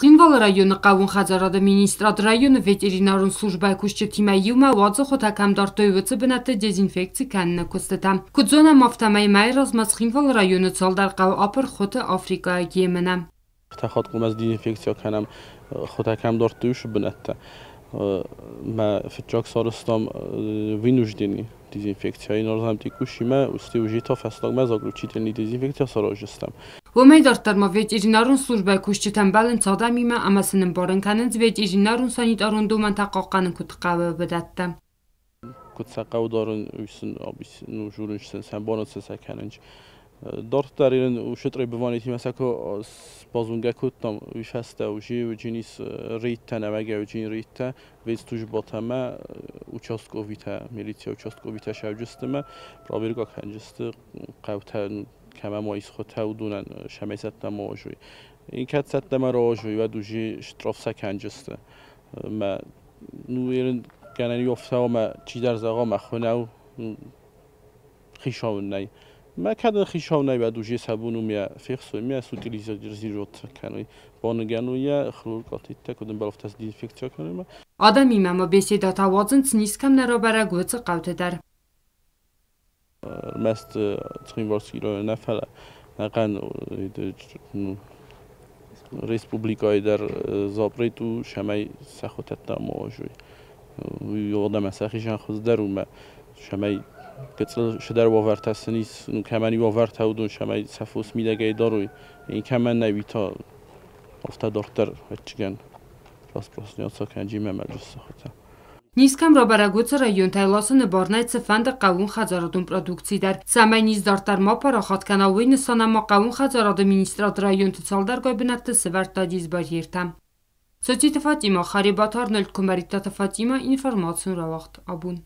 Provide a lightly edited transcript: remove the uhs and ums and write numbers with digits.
Սխինվալ ռայոնը qavun խազարադը մինիստրատ ռայոնը վետերինարուն службай կուշչտիմա юма вазы хотакам дартоյвыцы бынаты дезинфекции канна кустата. Кудзона мафтамай майраз масхинвал районы цалдар qав апыр хоты Африка гемена. تخاط قوم از دезинفекция کنم خودکم دارتوش بنته ما فجاک سارستم وینوش دینی دезинфекция اینا رو هم تیکوشیمه استیوژی تا فصل مزاگلو چیتنی دезинфекция سراجستم وميدارترما وترينارون службай кушчитан балын цадамима амасынын борынканын ветеринарун санитарун думан тақаққанын кутқавы бадатта. Кутсақау дарын үйсін абисын журыншсын sen bonatsı sakanınç. Дартарин ушетре быванити масако базунга кутtam вишаста ужи вжинис ритта навага вжин ритта вез туж ботама участковита милиция участковита шавжустма проверка канжусты qavta kama mois khotaw dunan shamesatna mojui in katsatna marojui va duji shtrofsa kanjuste ma nu yerin kanani yofta ma chi dar zaga ma khonaw khishawnej ما كذا خشوني بعد وجي سابونو ميا فيخسو ميا سوتيليزر زيروت كانوا بانگانو يا خلوقات تكودن بالف دезинфекция کنیم آدمی ماما بسیدا توازن نیست کم نرابره گوت قوت در مست تقریم وارسیرا نفر نقن ریسپوبلیکای در زابری تو شمای سخوتت موجوی یادم مسخیشان خود در اومد شمای کتل شدر وارد هستنیس کمانی وارد هودون شمای سفوس میدگی داروی این کمان نویتا افتا دکتر هچگن راست نیاز کنجی مملکت سخته نیسکم را برگوت رایون تایلاسن بارنایت فند قوون خزارادون پرودکسی در سمی نیز دارتر ما پراخات کناوی نسانه ما قوون خزاراد مینیسترات رایون تسال در گایبنت سورت دادیز باریرتم سوچیت فاطیما خریباتار نلت کمریتات فاطیما اینفرماسیون را وقت آبون